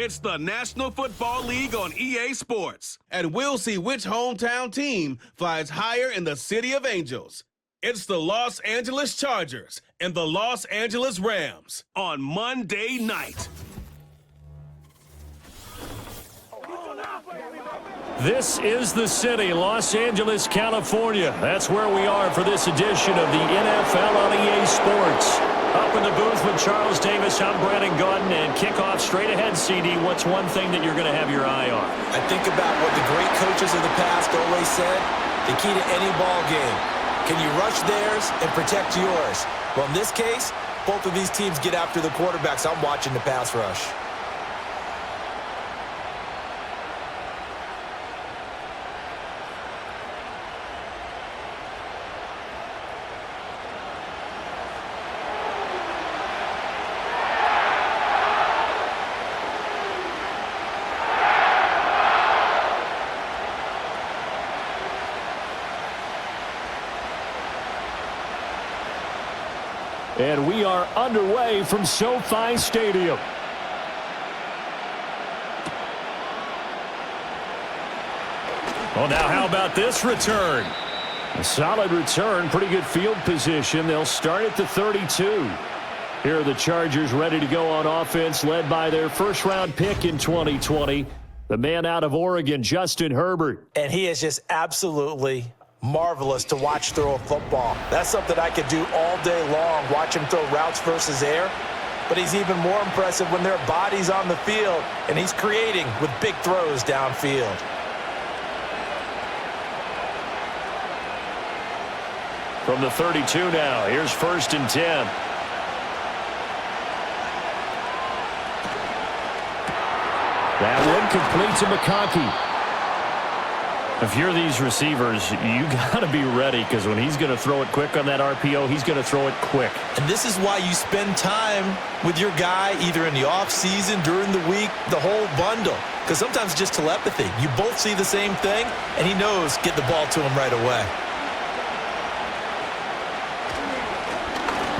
It's the National Football League on EA Sports. And we'll see which hometown team flies higher in the City of Angels. It's the Los Angeles Chargers and the Los Angeles Rams on Monday night. This is the city, Los Angeles, California. That's where we are for this edition of the NFL on EA Sports. Up in the booth with Charles Davis, I'm Brandon Gaudin, and kickoff straight ahead, CD. What's one thing that you're going to have your eye on? I think about what the great coaches of the past always said. The key to any ball game. Can you rush theirs and protect yours? Well, in this case, both of these teams get after the quarterbacks. I'm watching the pass rush. And we are underway from SoFi Stadium. Well, now how about this return? A solid return, pretty good field position. They'll start at the 32. Here are the Chargers ready to go on offense, led by their first-round pick in 2020, the man out of Oregon, Justin Herbert. And he is just absolutely marvelous to watch throw a football. That's something I could do all day long, watch him throw routes versus air. But he's even more impressive when there are bodies on the field, and he's creating with big throws downfield. From the 32 now, here's 1st and 10. That one complete to McConkey. If you're these receivers, you got to be ready, because when he's going to throw it quick on that RPO, he's going to throw it quick. And this is why you spend time with your guy either in the offseason, during the week, the whole bundle. Because sometimes it's just telepathy. You both see the same thing, and he knows get the ball to him right away.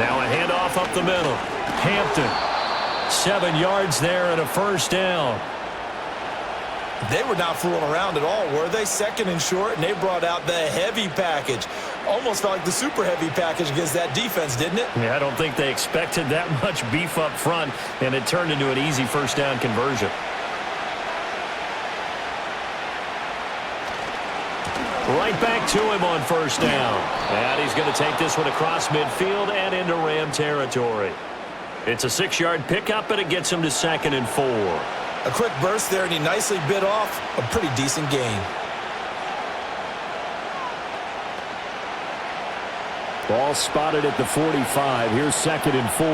Now a handoff up the middle. Hampton, 7 yards there and a first down. They were not fooling around at all, were they? 2nd and short, and they brought out the heavy package. Almost felt like the super heavy package against that defense, didn't it? Yeah, I don't think they expected that much beef up front, and it turned into an easy first down conversion. Right back to him on first down. And he's going to take this one across midfield and into Ram territory. It's a 6-yard pickup, and it gets him to 2nd and 4. A quick burst there, and he nicely bit off a pretty decent gain. Ball spotted at the 45. Here's 2nd and 4.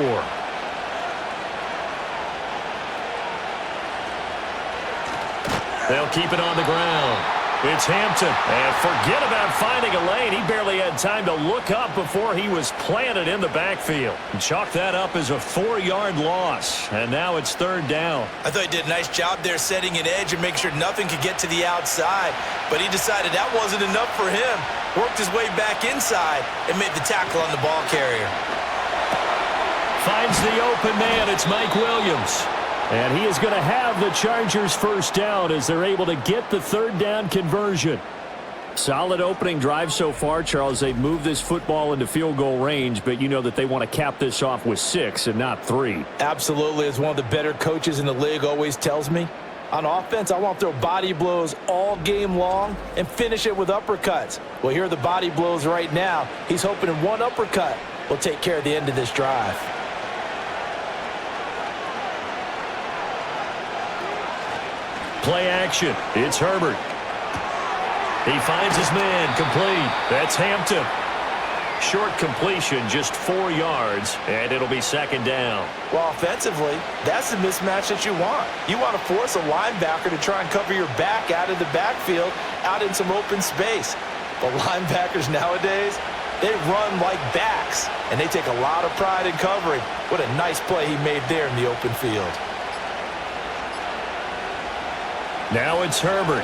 They'll keep it on the ground. It's Hampton. And forget about finding a lane. He barely had time to look up before he was planted in the backfield. And chalk that up as a 4-yard loss. And now it's 3rd down. I thought he did a nice job there setting an edge and making sure nothing could get to the outside. But he decided that wasn't enough for him. Worked his way back inside and made the tackle on the ball carrier. Finds the open man. It's Mike Williams. And he is going to have the Chargers first down as they're able to get the 3rd down conversion. Solid opening drive so far, Charles. They've moved this football into field goal range, but you know that they want to cap this off with 6 and not 3. Absolutely. As one of the better coaches in the league always tells me, on offense, I want to throw body blows all game long and finish it with uppercuts. Well, here are the body blows right now. He's hoping in one uppercut will take care of the end of this drive. Play action. It's Herbert. He finds his man complete. That's Hampton. Short completion, just 4 yards, and it'll be 2nd down. Well, offensively, that's the mismatch that you want. You want to force a linebacker to try and cover your back out of the backfield, out in some open space. But linebackers nowadays, they run like backs, and they take a lot of pride in covering. What a nice play he made there in the open field. Now it's Herbert.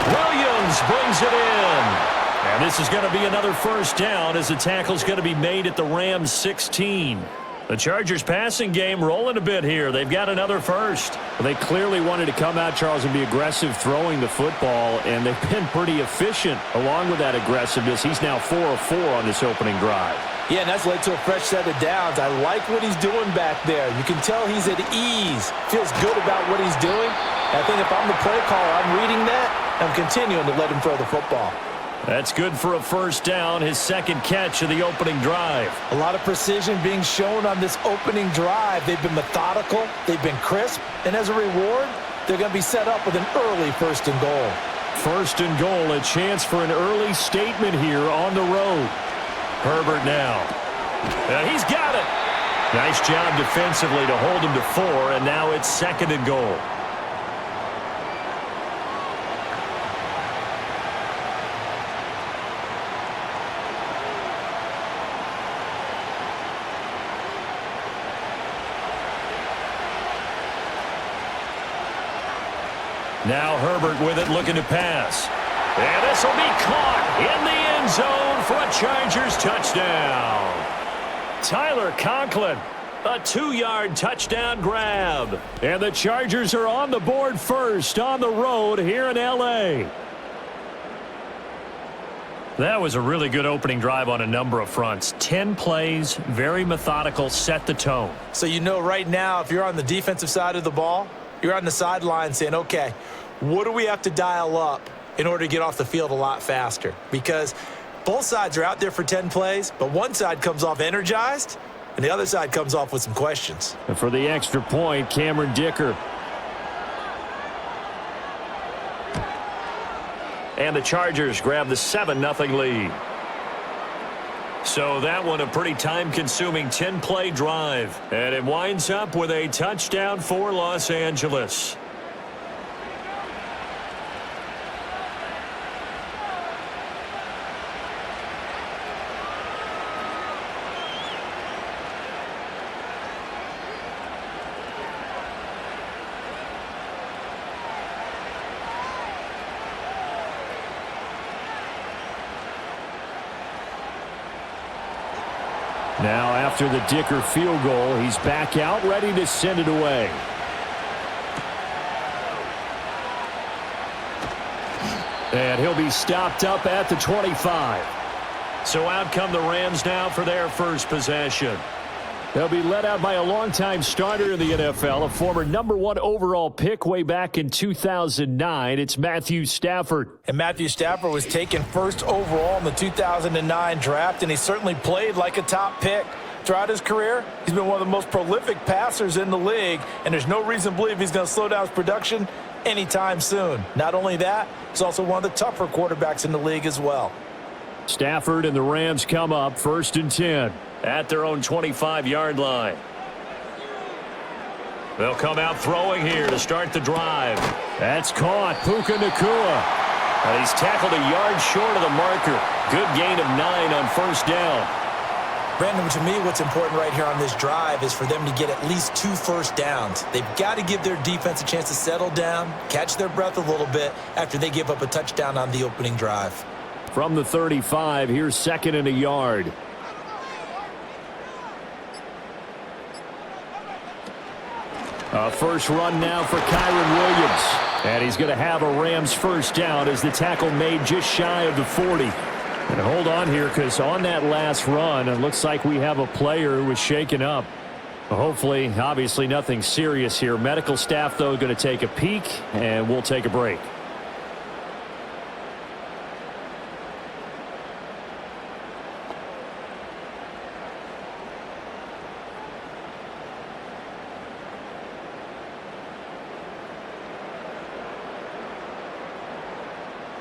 Williams brings it in. And this is going to be another first down as the tackle's going to be made at the Rams 16. The Chargers passing game rolling a bit here. They've got another first. Well, they clearly wanted to come out, Charles, and be aggressive throwing the football, and they've been pretty efficient along with that aggressiveness. He's now 4 of 4 on this opening drive. Yeah, and that's led to a fresh set of downs. I like what he's doing back there. You can tell he's at ease. Feels good about what he's doing. I think if I'm the play caller, I'm reading that. I'm continuing to let him throw the football. That's good for a first down, his second catch of the opening drive. A lot of precision being shown on this opening drive. They've been methodical. They've been crisp. And as a reward, they're going to be set up with an early first and goal. First and goal, a chance for an early statement here on the road. Herbert now. He's got it. Nice job defensively to hold him to 4, and now it's second and goal. Now Herbert with it, looking to pass. And this will be caught in the end zone for a Chargers touchdown. Tyler Conklin, a 2-yard touchdown grab. And the Chargers are on the board first on the road here in L.A. That was a really good opening drive on a number of fronts. 10 plays, very methodical, set the tone. So you know right now, if you're on the defensive side of the ball, you're on the sideline saying, okay, what do we have to dial up in order to get off the field a lot faster? Because both sides are out there for 10 plays, but one side comes off energized, and the other side comes off with some questions. And for the extra point, Cameron Dicker. And the Chargers grab the 7-0 lead. So that one a pretty time-consuming 10-play drive. And it winds up with a touchdown for Los Angeles. Now after the Dicker field goal, he's back out, ready to send it away. And he'll be stopped up at the 25. So out come the Rams now for their first possession. They'll be led out by a longtime starter in the NFL, a former #1 overall pick way back in 2009. It's Matthew Stafford. And Matthew Stafford was taken first overall in the 2009 draft, and he certainly played like a top pick. Throughout his career, he's been one of the most prolific passers in the league, and there's no reason to believe he's going to slow down his production anytime soon. Not only that, he's also one of the tougher quarterbacks in the league as well. Stafford and the Rams come up first and 10 at their own 25-yard line. They'll come out throwing here to start the drive. That's caught. Puka Nacua. And he's tackled a yard short of the marker. Good gain of 9 on first down. Brandon, to me, what's important right here on this drive is for them to get at least 2 first downs. They've got to give their defense a chance to settle down, catch their breath a little bit after they give up a touchdown on the opening drive. From the 35, here's second and a yard. A first run now for Kyron Williams. And he's going to have a Rams first down as the tackle made just shy of the 40. And hold on here, because on that last run, it looks like we have a player who was shaken up. Hopefully, obviously nothing serious here. Medical staff, though, going to take a peek, and we'll take a break.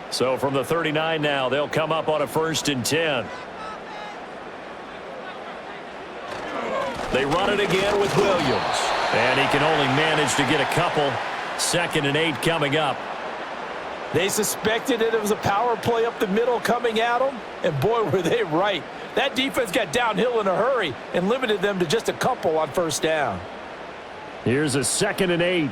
So from the 39 now, they'll come up on a first and 10. They run it again with Williams. And he can only manage to get a couple. Second and 8 coming up. They suspected it was a power play up the middle coming at them. And boy, were they right. That defense got downhill in a hurry and limited them to just a couple on first down. Here's a second and 8.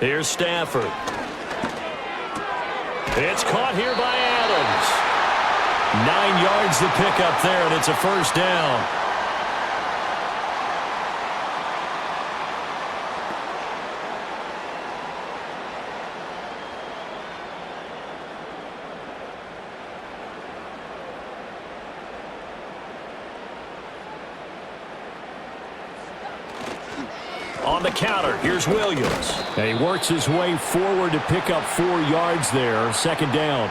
Here's Stafford. It's caught here by Adams. 9 yards to pick up there, and it's a first down. On the counter, here's Williams. And he works his way forward to pick up 4 yards there, second down.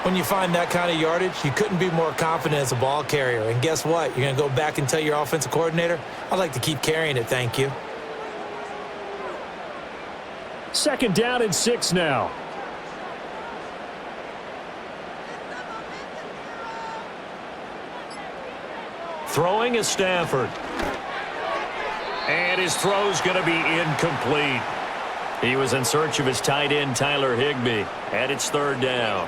When you find that kind of yardage, you couldn't be more confident as a ball carrier. And guess what? You're going to go back and tell your offensive coordinator, I'd like to keep carrying it, thank you. Second down and 6 now. Throwing is Stafford. And his throw's going to be incomplete. He was in search of his tight end, Tyler Higbee. And it's third down.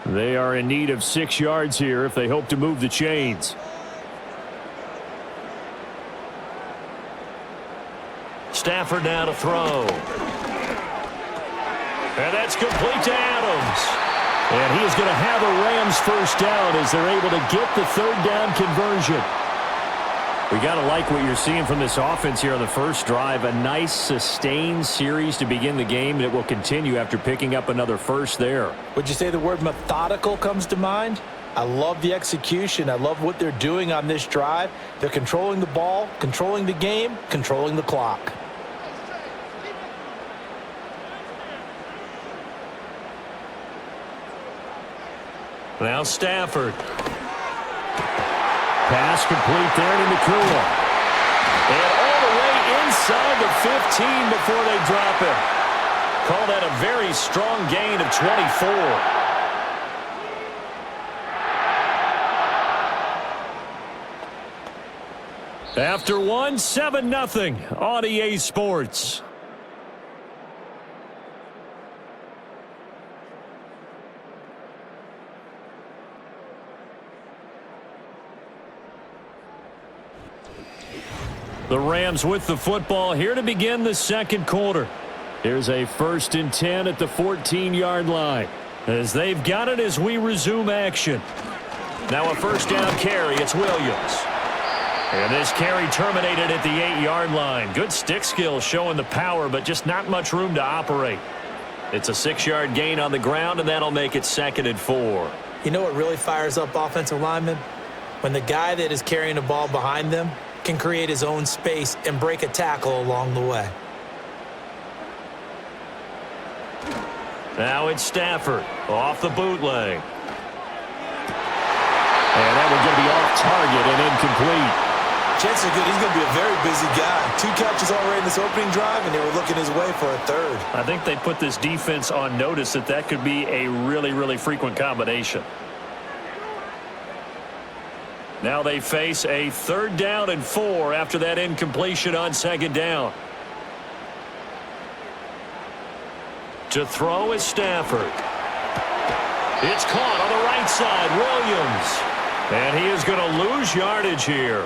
They are in need of 6 yards here if they hope to move the chains. Stafford now to throw. And that's complete to Adams. And he is going to have a Rams first down as they're able to get the third down conversion. We got to like what you're seeing from this offense here on the first drive. A nice, sustained series to begin the game that will continue after picking up another first there. Would you say the word methodical comes to mind? I love the execution. I love what they're doing on this drive. They're controlling the ball, controlling the game, controlling the clock. Now Stafford. Pass complete there to Nakua. And all the way inside the 15 before they drop it. Call that a very strong gain of 24. After 1, 7-0 on EA Sports. The Rams with the football here to begin the second quarter. Here's a 1st and 10 at the 14-yard line. As they've got it as we resume action. Now a first down carry. It's Williams. And this carry terminated at the 8-yard line. Good stick skills showing the power, but just not much room to operate. It's a 6-yard gain on the ground, and that'll make it 2nd and 4. You know what really fires up offensive linemen? When the guy that is carrying the ball behind them can create his own space and break a tackle along the way. Now it's Stafford off the bootleg. And that one's going to be off target and incomplete. Chances are good he's going to be a very busy guy. 2 catches already in this opening drive, and they were looking his way for a 3rd. I think they put this defense on notice that could be a really, really frequent combination. Now they face a 3rd down and 4 after that incompletion on 2nd down. To throw is Stafford. It's caught on the right side, Williams. And he is going to lose yardage here.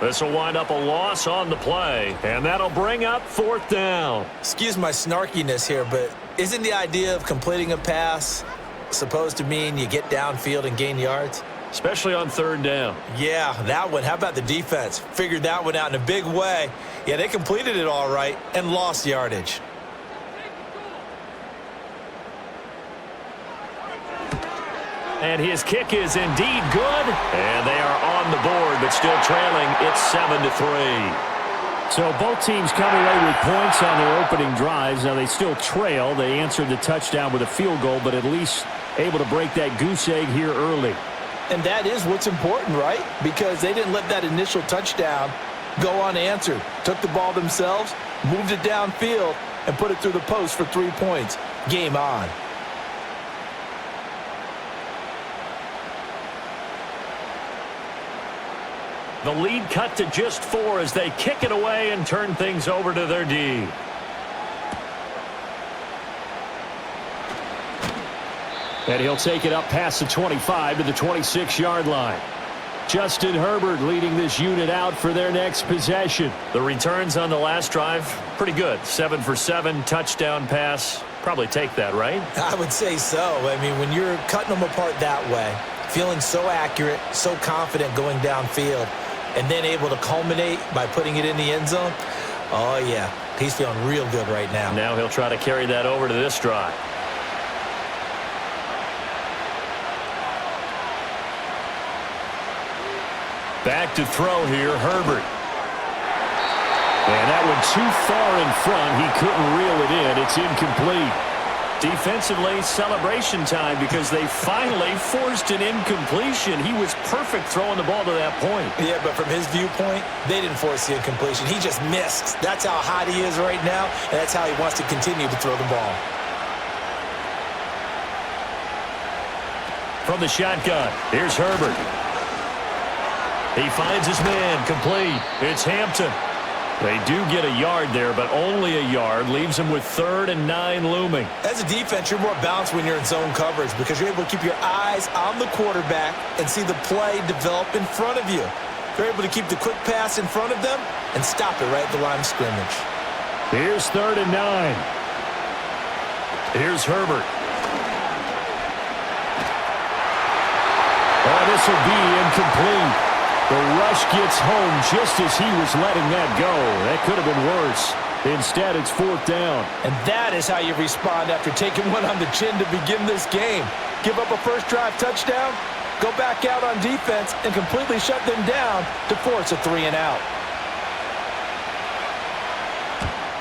This will wind up a loss on the play, and that'll bring up 4th down. Excuse my snarkiness here, but isn't the idea of completing a pass supposed to mean you get downfield and gain yards? Especially on 3rd down. Yeah, that one. How about the defense? Figured that one out in a big way. Yeah, they completed it all right and lost yardage. And his kick is indeed good. And they are on the board, but still trailing. It's 7-3. So both teams come away with points on their opening drives. Now they still trail. They answered the touchdown with a field goal, but at least able to break that goose egg here early. And that is what's important, right? Because they didn't let that initial touchdown go unanswered. Took the ball themselves, moved it downfield, and put it through the post for 3 points. Game on. The lead cut to just 4 as they kick it away and turn things over to their D. And he'll take it up past the 25 to the 26-yard line. Justin Herbert leading this unit out for their next possession. The returns on the last drive, pretty good. 7 for 7, touchdown pass. Probably take that, right? I would say so. I mean, when you're cutting them apart that way, feeling so accurate, so confident going downfield, and then able to culminate by putting it in the end zone, oh, yeah, he's feeling real good right now. Now he'll try to carry that over to this drive. Back to throw here, Herbert. And that one too far in front. He couldn't reel it in. It's incomplete. Defensively, celebration time because they finally forced an incompletion. He was perfect throwing the ball to that point. Yeah, but from his viewpoint, they didn't force the incompletion. He just missed. That's how hot he is right now, and that's how he wants to continue to throw the ball. From the shotgun, here's Herbert. He finds his man, complete. It's Hampton. They do get a yard there, but only a yard. Leaves them with 3rd and 9 looming. As a defense, you're more balanced when you're in zone coverage because you're able to keep your eyes on the quarterback and see the play develop in front of you. You're able to keep the quick pass in front of them and stop it right at the line of scrimmage. Here's 3rd and 9. Here's Herbert. Oh, this will be incomplete. The rush gets home just as he was letting that go. That could have been worse. Instead, it's 4th down. And that is how you respond after taking one on the chin to begin this game. Give up a first drive touchdown, go back out on defense, and completely shut them down to force a 3 and out.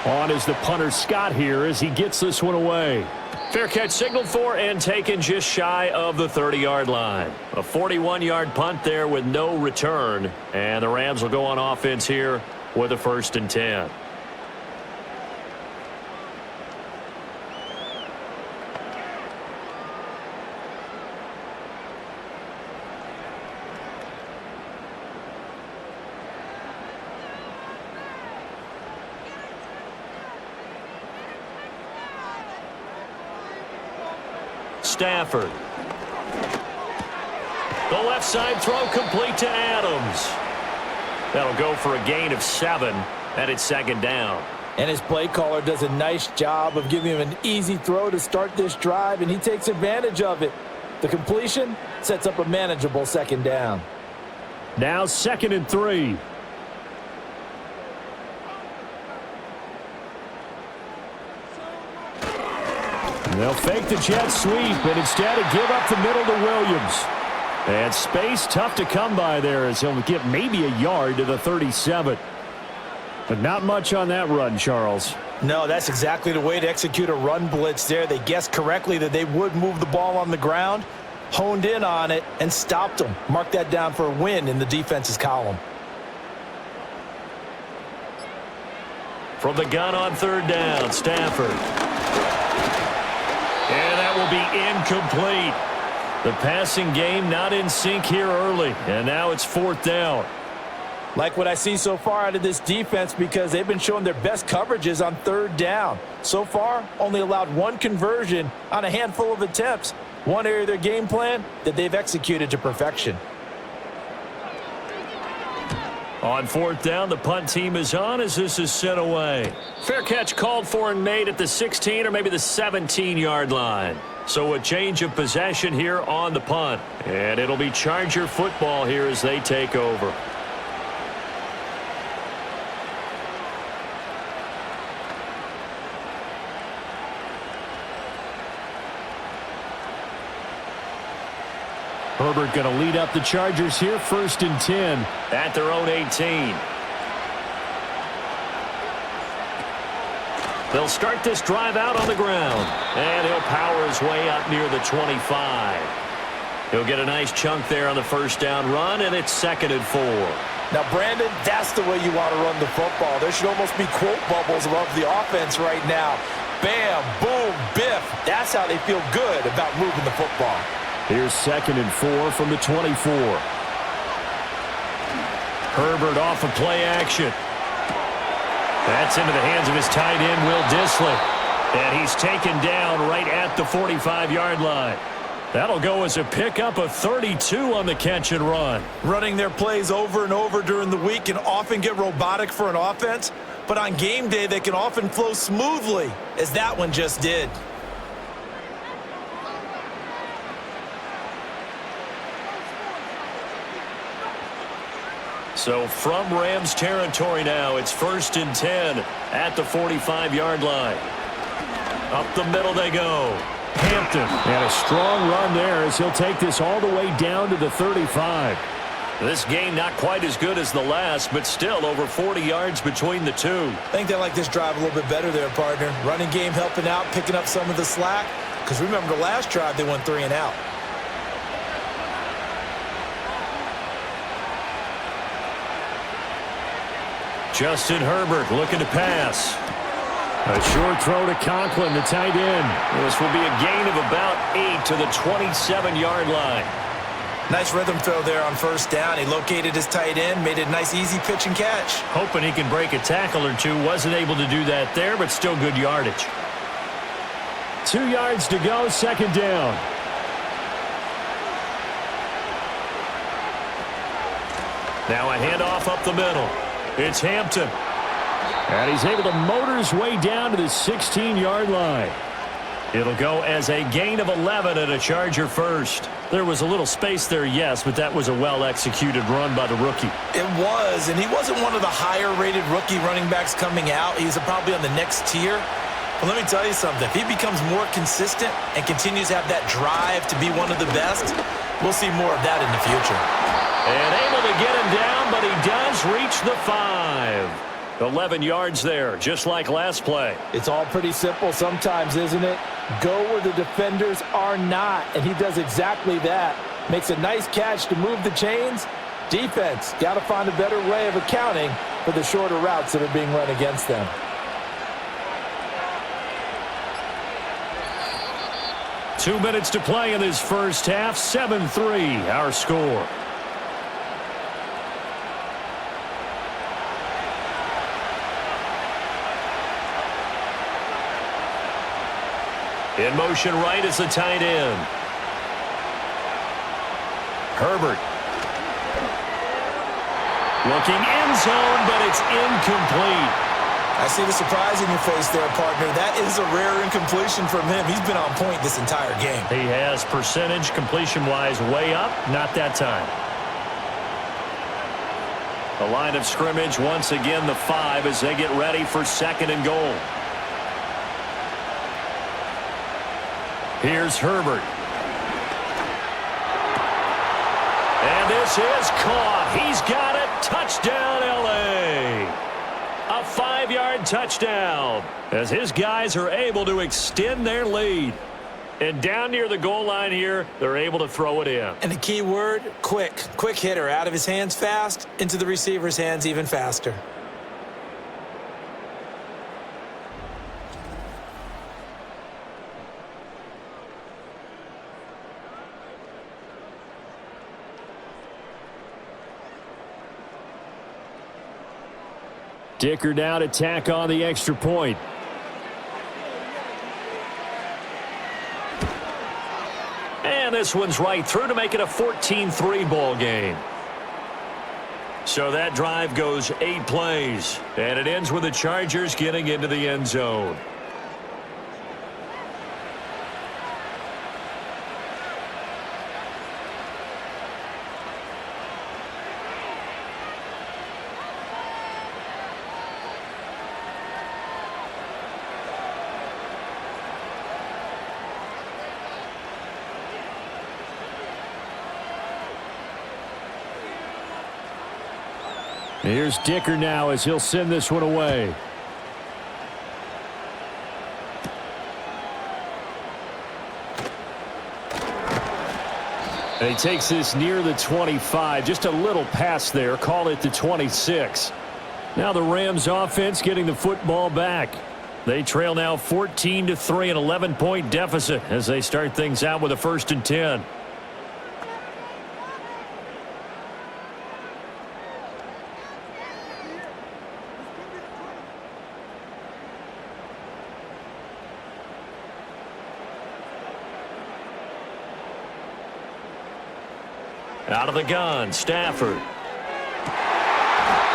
On is the punter Scott here as he gets this one away. Fair catch signaled for and taken just shy of the 30-yard line. A 41-yard punt there with no return. And the Rams will go on offense here with a 1st and 10. Stafford. The left side throw complete to Adams. That'll go for a gain of 7, and it's 2nd down. And his play caller does a nice job of giving him an easy throw to start this drive, and he takes advantage of it. The completion sets up a manageable 2nd down. Now 2nd and 3. They'll fake the jet sweep and instead give up the middle to Williams. And space tough to come by there as he'll get maybe a yard to the 37. But not much on that run, Charles. No, that's exactly the way to execute a run blitz there. They guessed correctly that they would move the ball on the ground, honed in on it, and stopped them. Mark that down for a win in the defense's column. From the gun on 3rd down, Stafford. And that will be incomplete. The passing game not in sync here early, and now it's 4th down. Like what I see so far out of this defense because they've been showing their best coverages on 3rd down. So far, only allowed 1 conversion on a handful of attempts. One area of their game plan that they've executed to perfection. On 4th down, the punt team is on as this is sent away. Fair catch called for and made at the 16 or maybe the 17-yard line. So a change of possession here on the punt. And it'll be Charger football here as they take over. Herbert going to lead up the Chargers here, 1st and 10. At their own 18. They'll start this drive out on the ground. And he'll power his way up near the 25. He'll get a nice chunk there on the 1st down run, and it's 2nd and 4. Now, Brandon, that's the way you want to run the football. There should almost be quote bubbles above the offense right now. Bam, boom, biff. That's how they feel good about moving the football. Here's 2nd and 4 from the 24. Herbert off of play action. That's into the hands of his tight end, Will Dissly. And he's taken down right at the 45-yard line. That'll go as a pickup of 32 on the catch and run. Running their plays over and over during the week can often get robotic for an offense, but on game day they can often flow smoothly, as that one just did. So from Rams territory now, it's 1st and 10 at the 45-yard line. Up the middle they go. Hampton. And a strong run there as he'll take this all the way down to the 35. This game not quite as good as the last, but still over 40 yards between the two. I think they like this drive a little bit better there, partner. Running game helping out, picking up some of the slack. Because remember the last drive, they went 3 and out. Justin Herbert looking to pass. A short throw to Conklin, the tight end. This will be a gain of about 8 to the 27-yard line. Nice rhythm throw there on 1st down. He located his tight end, made it a nice easy pitch and catch. Hoping he can break a tackle or two. Wasn't able to do that there, but still good yardage. 2 yards to go, 2nd down. Now a handoff up the middle. It's Hampton. And he's able to motor his way down to the 16-yard line. It'll go as a gain of 11 and a Charger first. There was a little space there, yes, but that was a well-executed run by the rookie. It was, and he wasn't one of the higher-rated rookie running backs coming out. He's probably on the next tier. But let me tell you something. If he becomes more consistent and continues to have that drive to be one of the best, we'll see more of that in the future. And able to get him down, but he does reach the 5. 11 yards there, just like last play. It's all pretty simple sometimes, isn't it? Go where the defenders are not, and he does exactly that. Makes a nice catch to move the chains. Defense, got to find a better way of accounting for the shorter routes that are being run against them. Two minutes to play in this first half. 7-3, our score. In motion right is the tight end. Herbert. Looking end zone, but it's incomplete. I see the surprise in your face there, partner. That is a rare incompletion from him. He's been on point this entire game. He has percentage completion-wise way up. Not that time. The line of scrimmage, once again, the 5 as they get ready for 2nd and goal. Here's Herbert. And this is caught. He's got it. Touchdown, L.A. A 5-yard touchdown as his guys are able to extend their lead. And down near the goal line here, they're able to throw it in. And the key word, quick. Quick hitter. Out of his hands fast, into the receiver's hands even faster. Dicker now to tack on the extra point. And this one's right through to make it a 14-3 ball game. So that drive goes 8 plays, and it ends with the Chargers getting into the end zone. Here's Dicker now as he'll send this one away. And he takes this near the 25. Just a little pass there. Call it the 26. Now the Rams offense getting the football back. They trail now 14-3, an 11-point deficit as they start things out with a 1st and 10. Out of the gun, Stafford.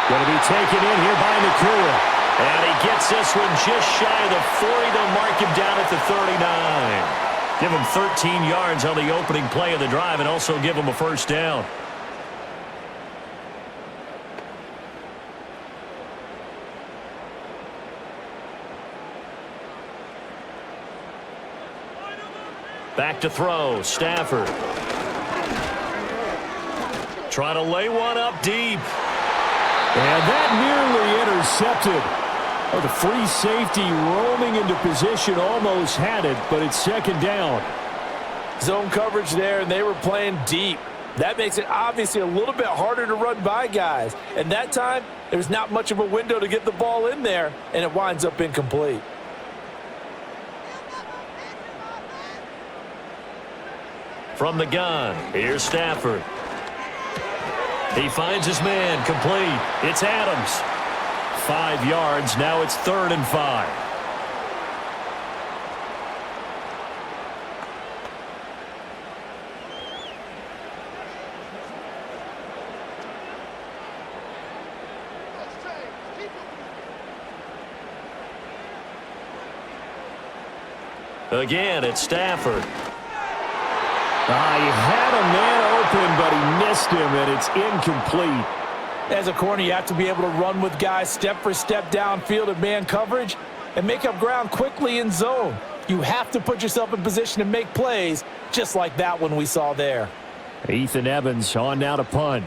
Going to be taken in here by Nakua. And he gets this one just shy of the 40. They'll mark him down at the 39. Give him 13 yards on the opening play of the drive and also give him a first down. Back to throw, Stafford. Trying to lay one up deep. And that nearly intercepted. Oh, the free safety roaming into position almost had it, but it's second down. Zone coverage there, and they were playing deep. That makes it obviously a little bit harder to run by guys. And that time, there's not much of a window to get the ball in there, and it winds up incomplete. From the gun, here's Stafford. He finds his man, complete. It's Adams. 5 yards, now it's 3rd and 5. Again, it's Stafford. He had a man open, but he missed him, and it's incomplete. As a corner, you have to be able to run with guys step for step downfield in man coverage and make up ground quickly in zone. You have to put yourself in position to make plays, just like that one we saw there. Ethan Evans on now to punt.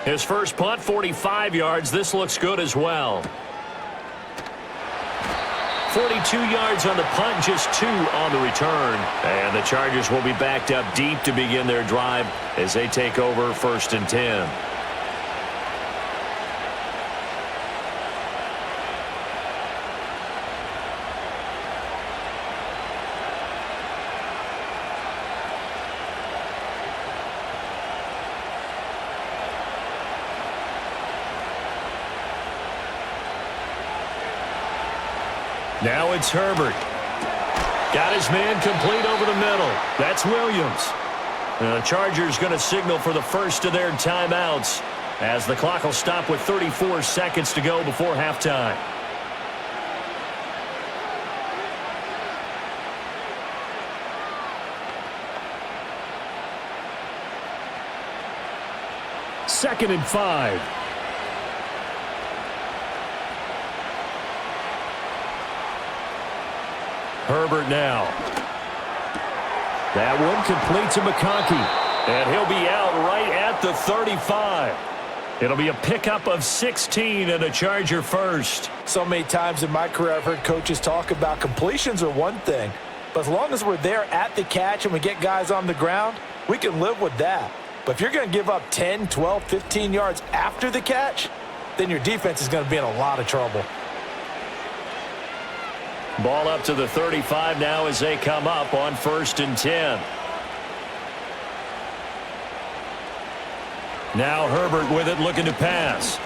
His first punt, 45 yards. This looks good as well. 42 yards on the punt, just 2 on the return. And the Chargers will be backed up deep to begin their drive as they take over 1st and 10. Now it's Herbert. Got his man complete over the middle. That's Williams. The Chargers going to signal for the first of their timeouts as the clock will stop with 34 seconds to go before halftime. Second and 5. Herbert now. That one complete to McConkey. And he'll be out right at the 35. It'll be a pickup of 16 and a Charger first. So many times in my career I've heard coaches talk about completions are one thing, but as long as we're there at the catch and we get guys on the ground, we can live with that. But if you're going to give up 10, 12, 15 yards after the catch, then your defense is going to be in a lot of trouble. Ball up to the 35 now as they come up on 1st and 10. Now Herbert with it, looking to pass.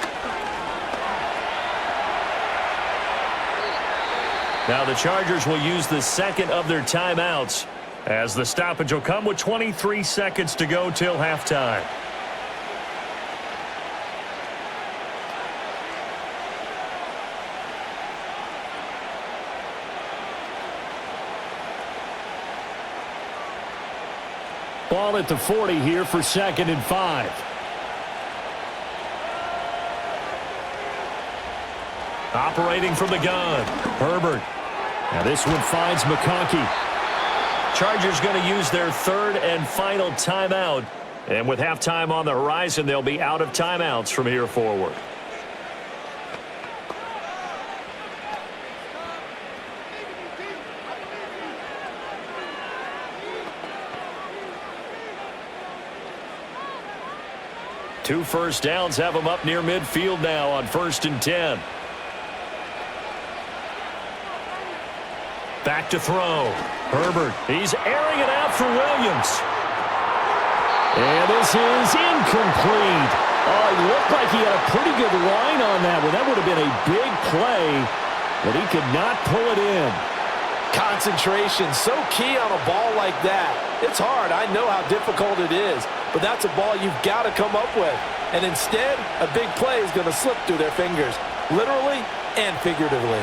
Now the Chargers will use the second of their timeouts as the stoppage will come with 23 seconds to go till halftime. Ball at the 40 here for 2nd and 5. Operating from the gun, Herbert. Now this one finds McConkey. Chargers going to use their 3rd and final timeout. And with halftime on the horizon, they'll be out of timeouts from here forward. Two first downs have them up near midfield now on 1st and 10. Back to throw. Herbert. He's airing it out for Williams. And this is incomplete. Oh, it looked like he had a pretty good line on that one. That would have been a big play, but he could not pull it in. Concentration, so key on a ball like that. It's hard. I know how difficult it is, but that's a ball you've got to come up with. And instead, a big play is going to slip through their fingers, literally and figuratively.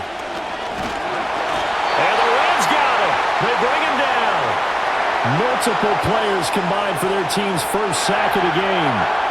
And the Rams got him. They bring him down. Multiple players combined for their team's first sack of the game.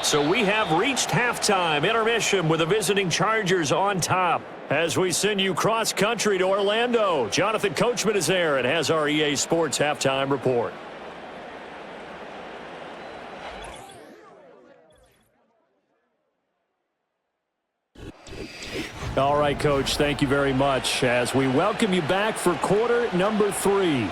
So we have reached halftime. Intermission with the visiting Chargers on top. As we send you cross-country to Orlando, Jonathan Coachman is there and has our EA Sports halftime report. All right, Coach, thank you very much as we welcome you back for quarter number 3.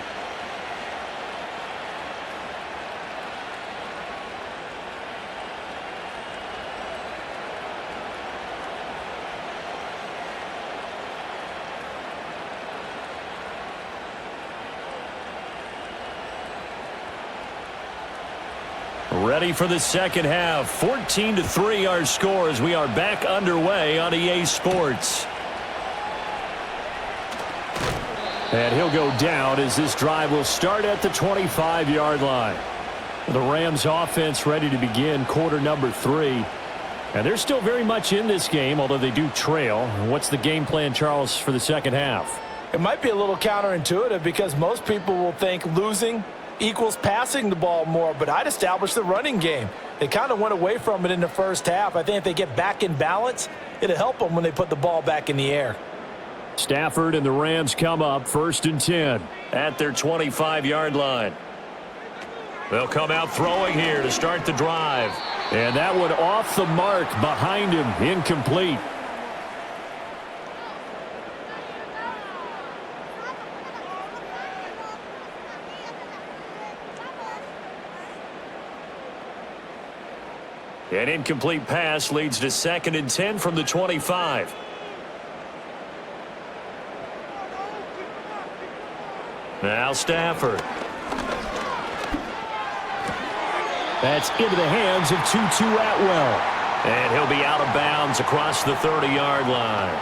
Ready for the second half. 14-3 our score as we are back underway on EA Sports. And he'll go down as this drive will start at the 25-yard line. The Rams offense ready to begin quarter number 3. And they're still very much in this game, although they do trail. What's the game plan, Charles, for the second half? It might be a little counterintuitive because most people will think losing equals passing the ball more, but I'd establish the running game. They kind of went away from it in the first half. I think if they get back in balance, it'll help them when they put the ball back in the air. Stafford and the Rams come up 1st and 10 at their 25-yard line. They'll come out throwing here to start the drive. And that one off the mark behind him, incomplete. An incomplete pass leads to 2nd and 10 from the 25. Now Stafford. That's into the hands of Tutu Atwell. And he'll be out of bounds across the 30-yard line.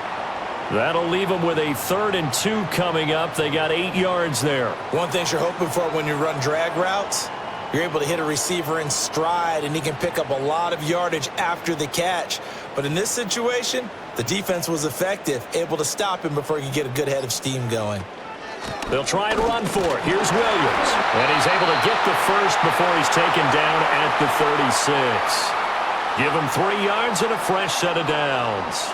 That'll leave them with a 3rd and 2 coming up. They got 8 yards there. One thing you're hoping for when you run drag routes, you're able to hit a receiver in stride, and he can pick up a lot of yardage after the catch. But in this situation, the defense was effective, able to stop him before he could get a good head of steam going. They'll try and run for it. Here's Williams. And he's able to get the first before he's taken down at the 36. Give him 3 yards and a fresh set of downs.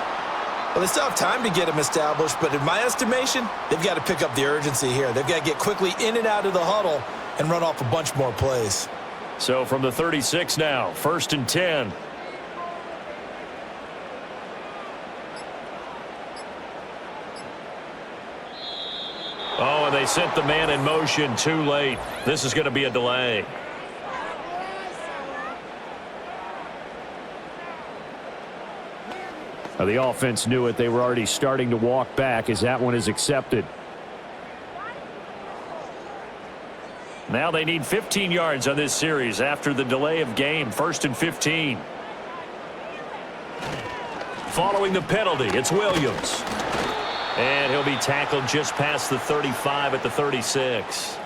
Well, they still have time to get him established, but in my estimation, they've got to pick up the urgency here. They've got to get quickly in and out of the huddle and run off a bunch more plays. So from the 36 now, 1st and 10. Oh, and they sent the man in motion too late. This is going to be a delay. Now, the offense knew it. They were already starting to walk back as that one is accepted. Now they need 15 yards on this series after the delay of game. 1st and 15. Following the penalty, it's Williams. And he'll be tackled just past the 35 at the 36.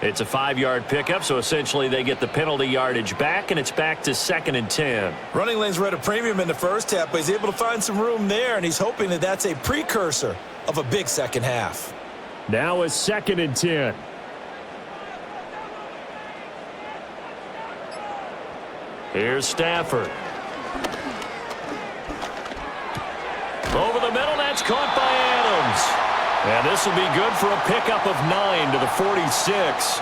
It's a 5-yard pickup, so essentially they get the penalty yardage back, and it's back to 2nd and 10. Running lanes were at a premium in the first half, but he's able to find some room there, and he's hoping that that's a precursor of a big second half. Now a 2nd and 10. Here's Stafford. Over the middle, that's caught by Adams. And this will be good for a pickup of 9 to the 46.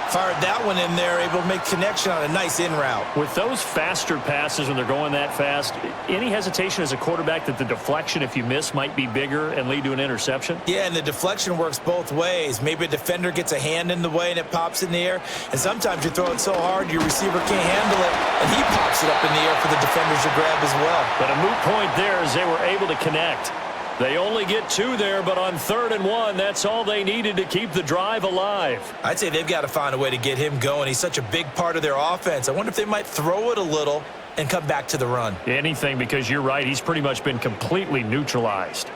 Fired that one in there, able to make connection on a nice in route. With those faster passes when they're going that fast, any hesitation as a quarterback that the deflection, if you miss, might be bigger and lead to an interception? Yeah, and the deflection works both ways. Maybe a defender gets a hand in the way and it pops in the air. And sometimes you throw it so hard your receiver can't handle it, and he pops it up in the air for the defenders to grab as well. But a moot point there as they were able to connect. They only get 2 there, but on 3rd and 1, that's all they needed to keep the drive alive. I'd say they've got to find a way to get him going. He's such a big part of their offense. I wonder if they might throw it a little and come back to the run. Anything, because you're right, he's pretty much been completely neutralized.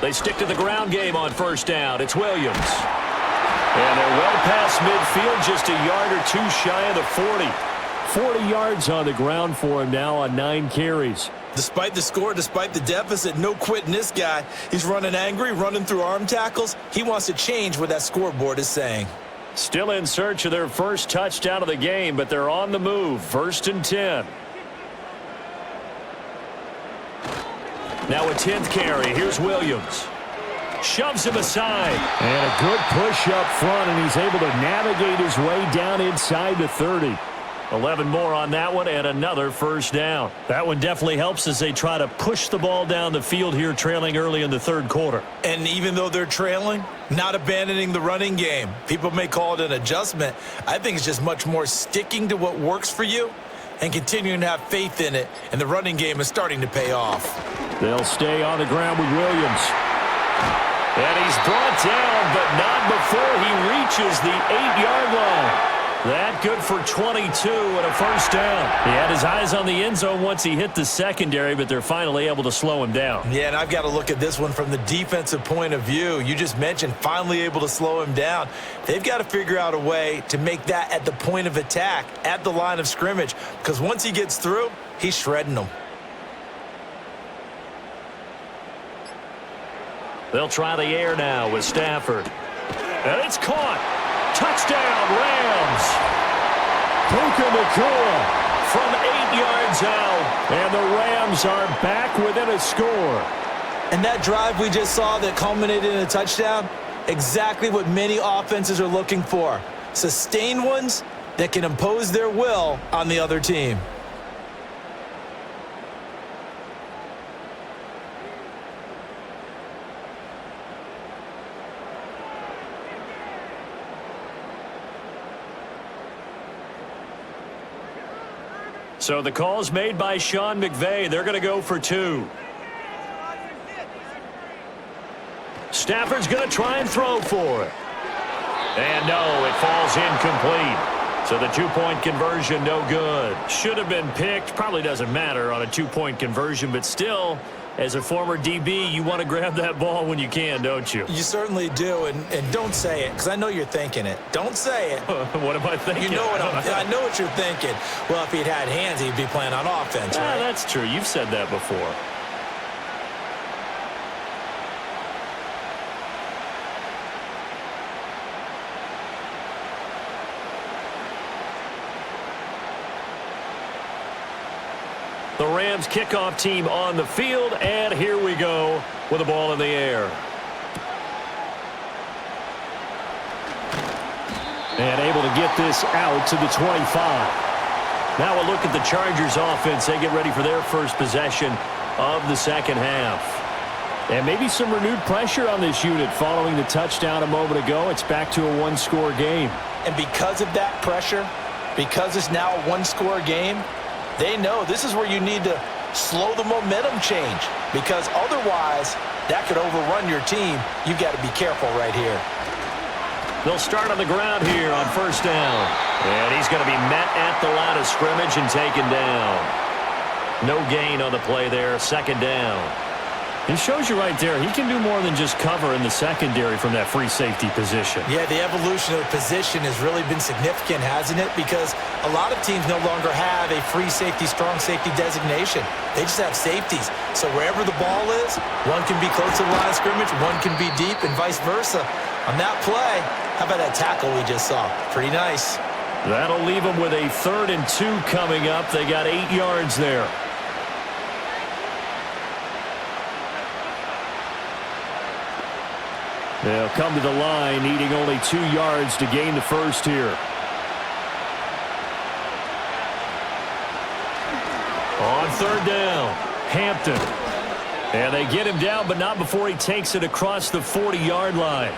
They stick to the ground game on 1st down. It's Williams. And they're well past midfield, just a yard or 2 shy of the 40. 40 yards on the ground for him now on 9 carries. Despite the score, despite the deficit, no quitting this guy. He's running angry, running through arm tackles. He wants to change what that scoreboard is saying. Still in search of their first touchdown of the game, but they're on the move. 1st and 10. Now a 10th carry. Here's Williams. Shoves him aside. And a good push up front, and he's able to navigate his way down inside the 30. 11 more on that one, and another 1st down. That one definitely helps as they try to push the ball down the field here, trailing early in the 3rd quarter. And even though they're trailing, not abandoning the running game. People may call it an adjustment. I think it's just much more sticking to what works for you and continuing to have faith in it, and the running game is starting to pay off. They'll stay on the ground with Williams. And he's brought down, but not before he reaches the 8-yard line. That good for 22 and a 1st down. He had his eyes on the end zone once he hit the secondary, but they're finally able to slow him down. Yeah, and I've got to look at this one from the defensive point of view. You just mentioned finally able to slow him down. They've got to figure out a way to make that at the point of attack, at the line of scrimmage, because once he gets through, he's shredding them. They'll try the air now with Stafford. And it's caught. Touchdown, Rams. Puka Nacua From 8 yards out. and the Rams are back within a score. And that drive we just saw that culminated in a touchdown, exactly what many offenses are looking for. Sustained ones that can impose their will on the other team. So the call's made by Sean McVay. They're going to go for 2. Stafford's going to try and throw for it. And no, it falls incomplete. So the 2-point conversion, no good. Should have been picked. Probably doesn't matter on a 2-point conversion, but still, as a former DB, you want to grab that ball when you can, don't you? You certainly do, and don't say it, because I know you're thinking it. Don't say it. What am I thinking? You know what I know what you're thinking. Well, if he'd had hands, he'd be playing on offense, right? That's true. You've said that before. The Rams kickoff team on the field, and here we go with the ball in the air. And able to get this out to the 25. Now a look at the Chargers offense. They get ready for their first possession of the 2nd half. And maybe some renewed pressure on this unit following the touchdown a moment ago. It's back to a 1-score game. And because of that pressure, because it's now a 1-score game, they know this is where you need to slow the momentum change, because otherwise that could overrun your team. You've got to be careful right here. They'll start on the ground here on 1st down. And he's going to be met at the line of scrimmage and taken down. No gain on the play there. 2nd down. It shows you right there, he can do more than just cover in the secondary from that free safety position. Yeah, the evolution of the position has really been significant, hasn't it? Because a lot of teams no longer have a free safety, strong safety designation. They just have safeties. So wherever the ball is, one can be close to the line of scrimmage, one can be deep, and vice versa. On that play, how about that tackle we just saw? Pretty nice. That'll leave them with a 3rd and 2 coming up. They got 8 yards there. They'll come to the line, needing only 2 yards to gain the first here. On 3rd down, Hampton. And they get him down, but not before he takes it across the 40-yard line.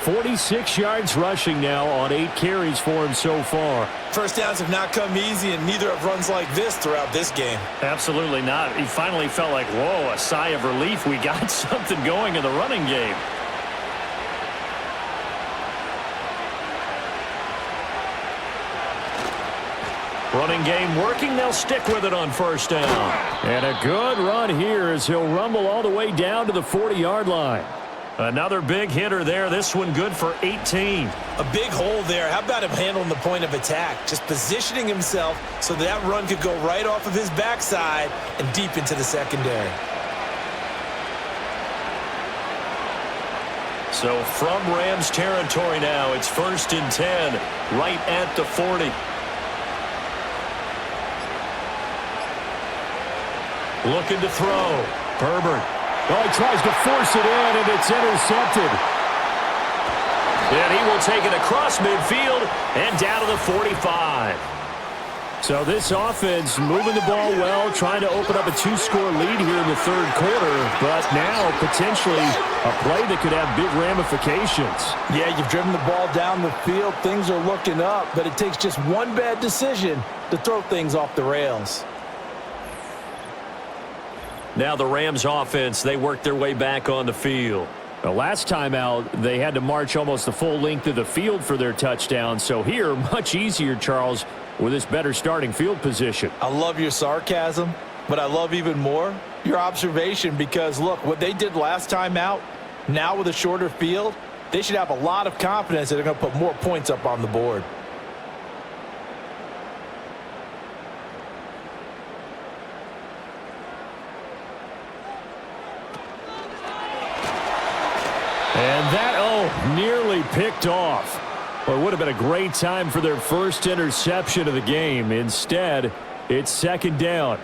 46 yards rushing now on 8 carries for him so far. First downs have not come easy, and neither have runs like this throughout this game. Absolutely not. He finally felt like, whoa, a sigh of relief. We got something going in the running game. Running game working. They'll stick with it on first down. And a good run here as he'll rumble all the way down to the 40-yard line. Another big hitter there. This one good for 18. A big hole there. How about him handling the point of attack? Just positioning himself so that run could go right off of his backside and deep into the secondary. So from Rams territory now, it's 1st and 10, right at the 40. Looking to throw. Herbert. Oh, he tries to force it in, and it's intercepted. And he will take it across midfield and down to the 45. So this offense moving the ball well, trying to open up a 2-score lead here in the third quarter, but now potentially a play that could have big ramifications. Yeah, you've driven the ball down the field. Things are looking up, but it takes just one bad decision to throw things off the rails. Now the Rams offense, they work their way back on the field. The last time out, they had to march almost the full length of the field for their touchdown. So here, much easier, Charles, with this better starting field position. I love your sarcasm, but I love even more your observation because, look, what they did last time out, now with a shorter field, they should have a lot of confidence that they're going to put more points up on the board. And that, nearly picked off. Well, it would have been a great time for their first interception of the game. Instead, it's 2nd down.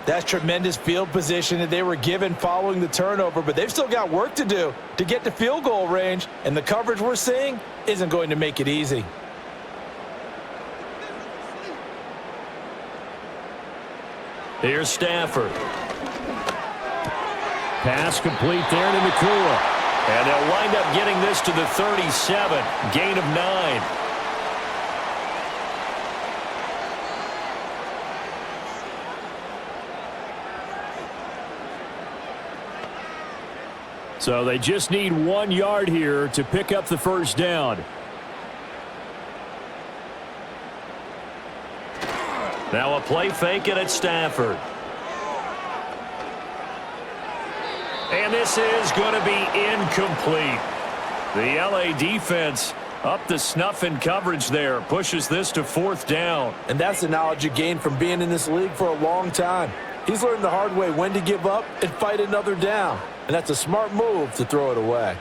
That's tremendous field position that they were given following the turnover, but they've still got work to do to get to field goal range, and the coverage we're seeing isn't going to make it easy. Here's Stafford. Pass complete there to Nakua. And they'll wind up getting this to the 37. Gain of 9. So they just need 1 yard here to pick up the first down. Now a play fake and it's Stafford. And this is going to be incomplete. The LA defense up the snuff in coverage there. Pushes this to 4th down. And that's the knowledge you gain from being in this league for a long time. He's learned the hard way when to give up and fight another down. And that's a smart move to throw it away.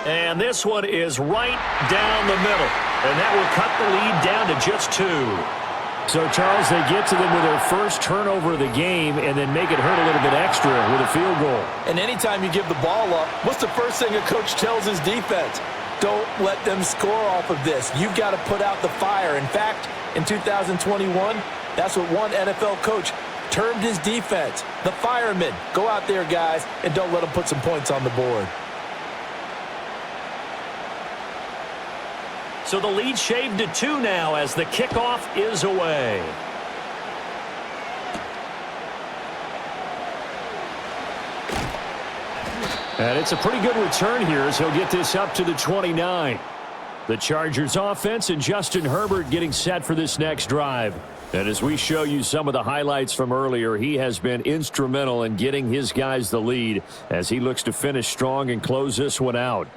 And this one is right down the middle. And that will cut the lead down to just 2. So, Charles, they get to them with their first turnover of the game and then make it hurt a little bit extra with a field goal. And anytime you give the ball up, what's the first thing a coach tells his defense? Don't let them score off of this. You've got to put out the fire. In fact, in 2021, that's what one NFL coach termed his defense. The firemen. Go out there, guys, and don't let them put some points on the board. So the lead shaved to 2 now as the kickoff is away. And it's a pretty good return here as he'll get this up to the 29. The Chargers offense and Justin Herbert getting set for this next drive. And as we show you some of the highlights from earlier, he has been instrumental in getting his guys the lead as he looks to finish strong and close this one out.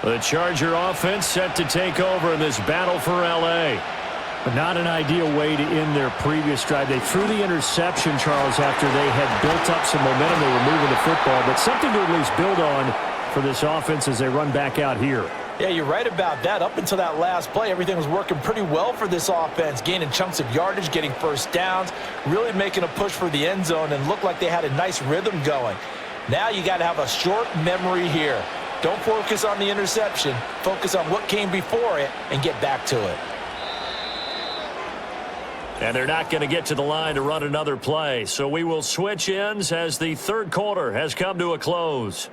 The Charger offense set to take over in this battle for L.A. But not an ideal way to end their previous drive. They threw the interception, Charles, after they had built up some momentum. They were moving the football, but something to at least build on for this offense as they run back out here. Yeah, you're right about that. Up until that last play, everything was working pretty well for this offense, gaining chunks of yardage, getting first downs, really making a push for the end zone, and looked like they had a nice rhythm going. Now you got to have a short memory here. Don't focus on the interception. Focus on what came before it and get back to it. And they're not going to get to the line to run another play, so we will switch ends as the third quarter has come to a close.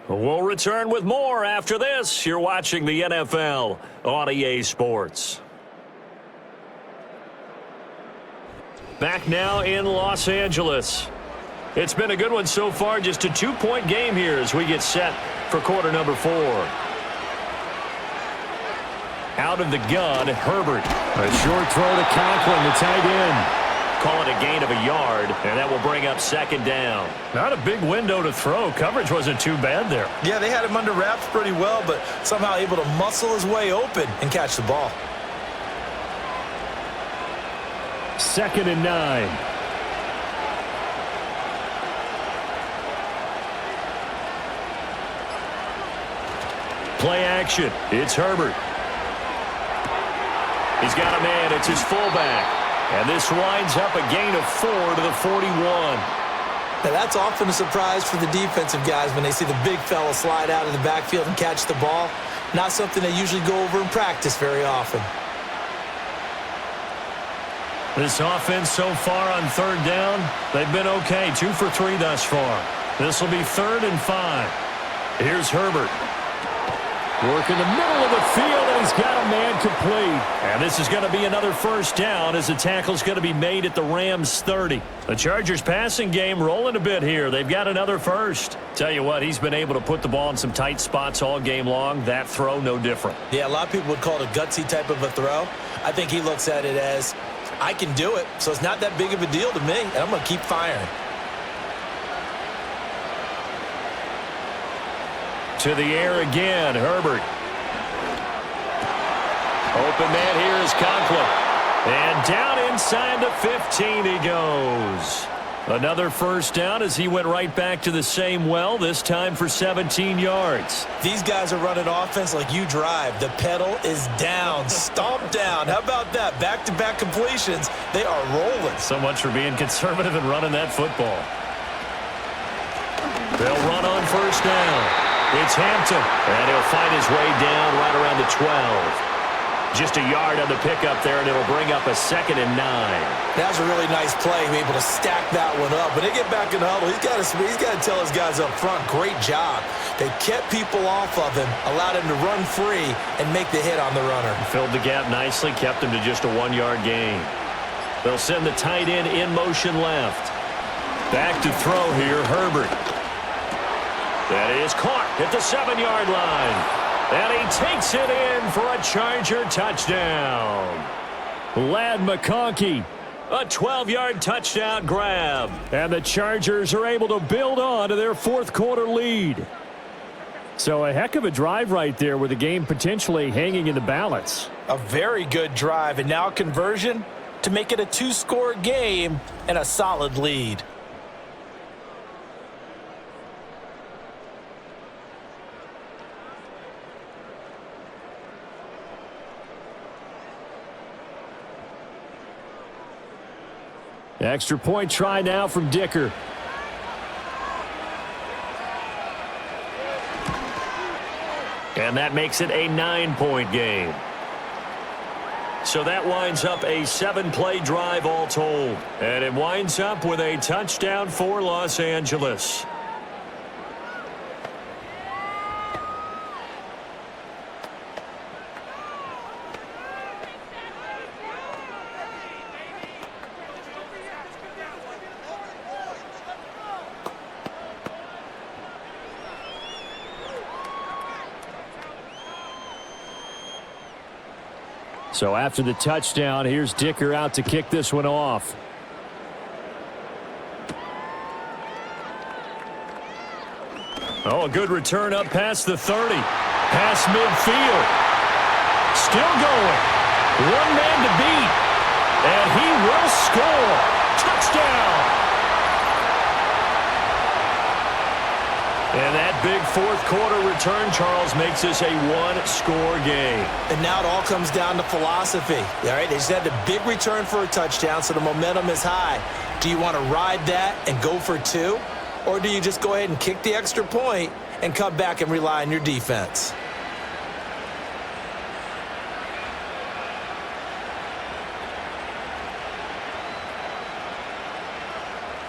We'll return with more after this. You're watching the NFL on EA Sports. Back now in Los Angeles. It's been a good one so far. Just a 2-point game here as we get set for quarter number 4. Out of the gun, Herbert. A short throw to Conklin, the tight end. Call it a gain of a yard, and that will bring up second down. Not a big window to throw. Coverage wasn't too bad there. Yeah, they had him under wraps pretty well, but somehow able to muscle his way open and catch the ball. 2nd and 9. Play action. It's Herbert. He's got a man. It's his fullback. And this winds up a gain of 4 to the 41. Now that's often a surprise for the defensive guys when they see the big fella slide out of the backfield and catch the ball. Not something they usually go over in practice very often. This offense so far on third down, they've been okay. 2 for 3 thus far. This will be 3rd and 5. Here's Herbert. Work in the middle of the field, and he's got a man complete. And this is going to be another first down as the tackle's going to be made at the Rams' 30. The Chargers passing game rolling a bit here. They've got another first. Tell you what, he's been able to put the ball in some tight spots all game long. That throw, no different. Yeah, a lot of people would call it a gutsy type of a throw. I think he looks at it as, I can do it, so it's not that big of a deal to me, and I'm going to keep firing. To the air again, Herbert. Open man here is Conklin. And down inside the 15 he goes. Another first down as he went right back to the same well, this time for 17 yards. These guys are running offense like you drive. The pedal is down, stomp down. How about that? Back-to-back completions. They are rolling. So much for being conservative and running that football. They'll run on first down. It's Hampton, and he'll find his way down right around the 12. Just a yard on the pickup there, and it'll bring up a 2nd and 9. That was a really nice play, able to stack that one up. When they get back in the huddle, he's got to tell his guys up front, great job. They kept people off of him, allowed him to run free, and make the hit on the runner. Filled the gap nicely, kept him to just a 1-yard gain. They'll send the tight end in motion left. Back to throw here, Herbert. That is caught at the 7-yard line. And he takes it in for a Charger touchdown. Ladd McConkey. A 12-yard touchdown grab. And the Chargers are able to build on to their 4th quarter lead. So a heck of a drive right there with the game potentially hanging in the balance. A very good drive, and now conversion to make it a 2-score game and a solid lead. Extra point try now from Dicker. And that makes it a 9-point game. So that winds up a 7-play drive all told. And it winds up with a touchdown for Los Angeles. So after the touchdown, here's Dicker out to kick this one off. Oh, a good return up past the 30. Past midfield. Still going. One man to beat. And he will score. Touchdown. And that big fourth quarter return, Charles, makes this a one-score game. And now it all comes down to philosophy. All right, they just had the big return for a touchdown, so the momentum is high. Do you want to ride that and go for two? Or do you just go ahead and kick the extra point and come back and rely on your defense?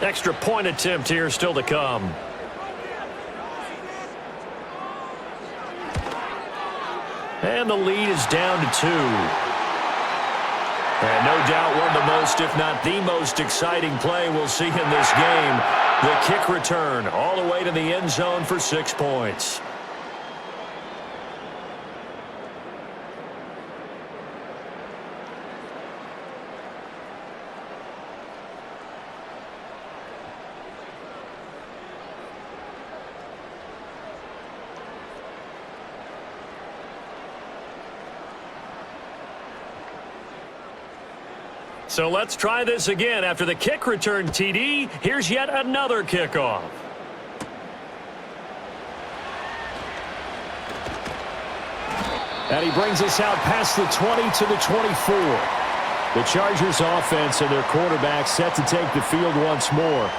Extra point attempt here still to come. And the lead is down to 2. And no doubt one of the most, if not the most exciting play we'll see in this game. The kick return all the way to the end zone for 6 points. So let's try this again. After the kick return TD, here's yet another kickoff. And he brings us out past the 20 to the 24. The Chargers offense and their quarterback set to take the field once more.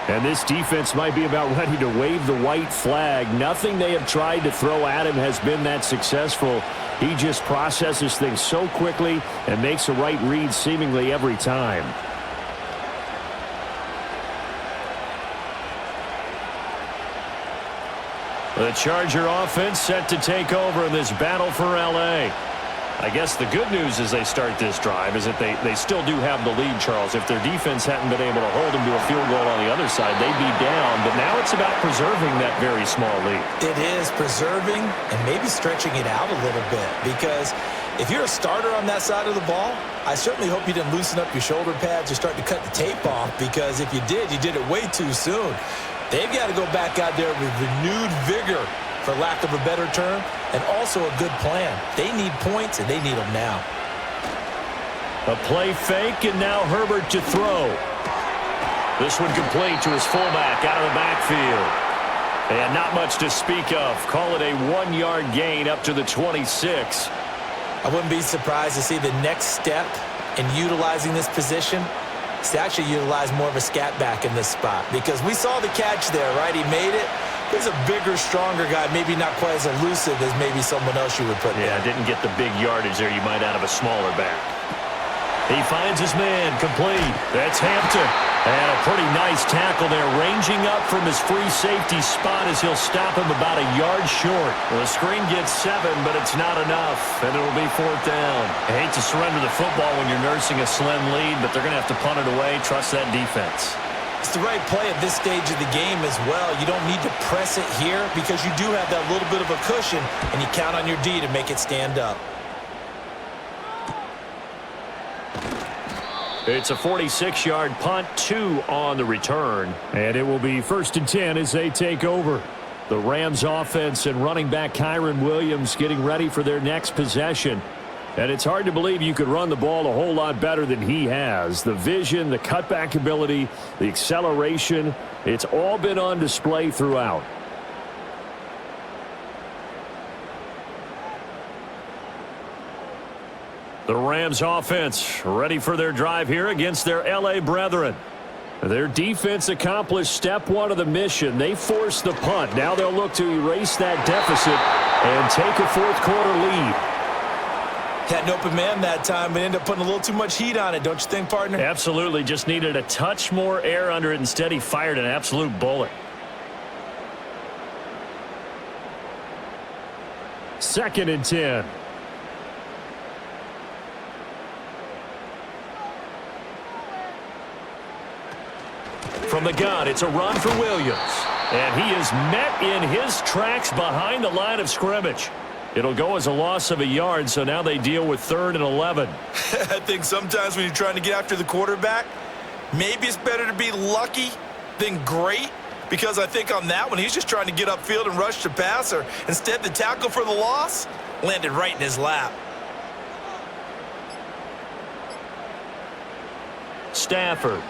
And this defense might be about ready to wave the white flag. Nothing they have tried to throw at him has been that successful. He just processes things so quickly and makes the right read seemingly every time. The Charger offense set to take over in this battle for L.A. I guess the good news as they start this drive is that they still do have the lead, Charles. If their defense hadn't been able to hold them to a field goal on the other side, they'd be down. But now it's about preserving that very small lead. It is preserving and maybe stretching it out a little bit, because if you're a starter on that side of the ball, I certainly hope you didn't loosen up your shoulder pads or start to cut the tape off, because if you did it way too soon. They've got to go back out there with renewed vigor, for lack of a better term, and also a good plan. They need points, and they need them now. A play fake, and now Herbert to throw. This one complete to his fullback out of the backfield. And not much to speak of. Call it a 1-yard gain up to the 26. I wouldn't be surprised to see the next step in utilizing this position is to actually utilize more of a scat back in this spot, because we saw the catch there, right? He made it. He's a bigger, stronger guy, maybe not quite as elusive as maybe someone else you would put there. Yeah, didn't get the big yardage there you might out of a smaller back. He finds his man, complete. That's Hampton. And a pretty nice tackle there, ranging up from his free safety spot as he'll stop him about a yard short. Well, the screen gets 7, but it's not enough, and it'll be 4th down. I hate to surrender the football when you're nursing a slim lead, but they're going to have to punt it away. Trust that defense. It's the right play at this stage of the game as well. You don't need to press it here because you do have that little bit of a cushion, and you count on your D to make it stand up. It's a 46-yard punt, 2 on the return. And it will be 1st and 10 as they take over. The Rams offense and running back Kyron Williams getting ready for their next possession. And it's hard to believe you could run the ball a whole lot better than he has. The vision, the cutback ability, the acceleration, it's all been on display throughout. The Rams offense ready for their drive here against their L.A. brethren. Their defense accomplished step 1 of the mission. They forced the punt. Now they'll look to erase that deficit and take a 4th quarter lead. Had an open man that time, but ended up putting a little too much heat on it, don't you think, partner? Absolutely. Just needed a touch more air under it. Instead, he fired an absolute bullet. 2nd and 10. From the gun, it's a run for Williams. And he is met in his tracks behind the line of scrimmage. It'll go as a loss of a yard, so now they deal with 3rd and 11. I think sometimes when you're trying to get after the quarterback, maybe it's better to be lucky than great, because I think on that one, he's just trying to get upfield and rush the passer. Instead, the tackle for the loss landed right in his lap. Stafford.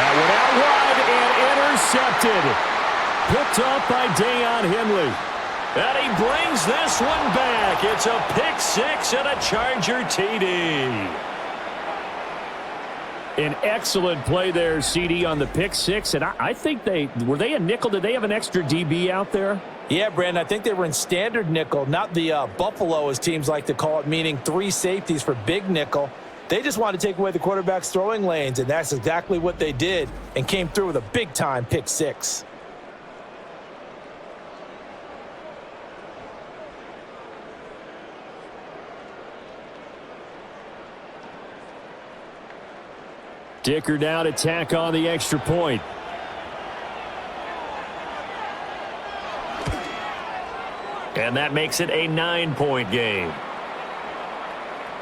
That went out wide and intercepted. Picked off by Deion Henley. And he brings this one back. It's a pick six and a Charger TD. An excellent play there, CD, on the pick six. And I think were they a nickel? Did they have an extra DB out there? Yeah, Brandon, I think they were in standard nickel, not the Buffalo, as teams like to call it, meaning 3 safeties for big nickel. They just wanted to take away the quarterback's throwing lanes, and that's exactly what they did and came through with a big-time pick six. Dicker down to tack on the extra point. And that makes it a 9-point game.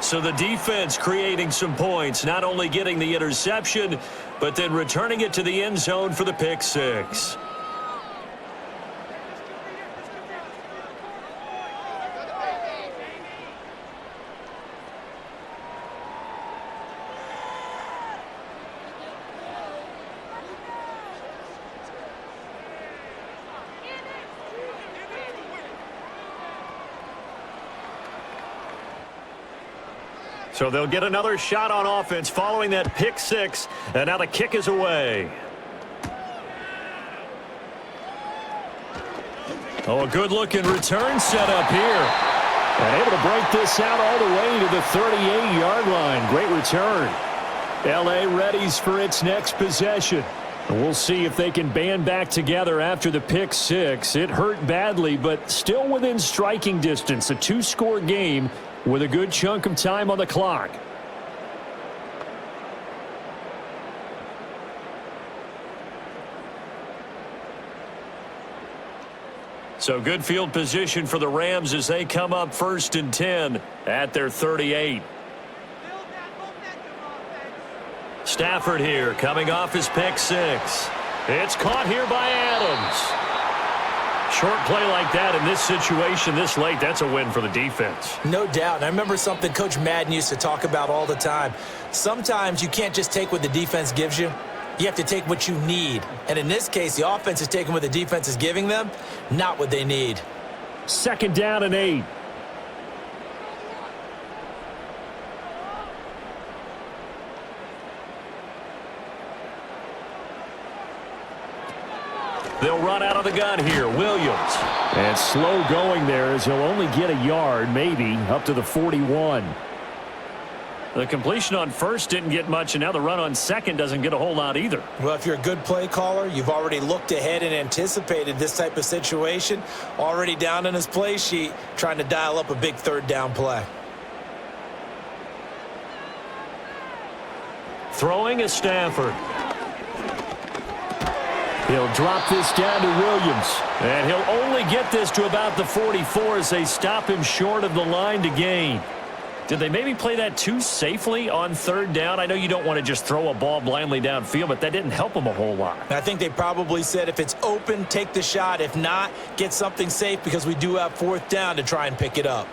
So the defense creating some points, not only getting the interception, but then returning it to the end zone for the pick six. So they'll get another shot on offense following that pick six, and now the kick is away. Oh, a good-looking return set up here. And able to break this out all the way to the 38-yard line. Great return. L.A. readies for its next possession. And we'll see if they can band back together after the pick six. It hurt badly, but still within striking distance. A 2-score game with a good chunk of time on the clock. So good field position for the Rams as they come up 1st and 10 at their 38. Stafford here coming off his pick six. It's caught here by Adams. Short play like that in this situation this late, that's a win for the defense. No doubt. And I remember something Coach Madden used to talk about all the time. Sometimes you can't just take what the defense gives you. You have to take what you need. And in this case, the offense is taking what the defense is giving them, not what they need. 2nd down and 8. They'll run out of the gun here. Williams. And slow going there as he'll only get a yard, maybe, up to the 41. The completion on first didn't get much, and now the run on second doesn't get a whole lot either. Well, if you're a good play caller, you've already looked ahead and anticipated this type of situation. Already down in his play sheet, trying to dial up a big 3rd down play. Throwing is Stafford. He'll drop this down to Williams. And he'll only get this to about the 44 as they stop him short of the line to gain. Did they maybe play that too safely on 3rd down? I know you don't want to just throw a ball blindly downfield, but that didn't help him a whole lot. I think they probably said if it's open, take the shot. If not, get something safe because we do have 4th down to try and pick it up.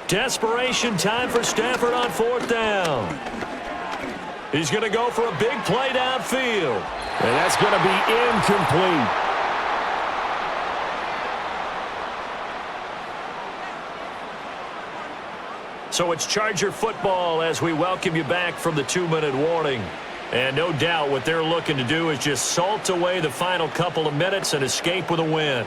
Desperation time for Stafford on 4th down. He's going to go for a big play downfield. And that's going to be incomplete. So it's Charger football as we welcome you back from the 2-minute warning. And no doubt what they're looking to do is just salt away the final couple of minutes and escape with a win.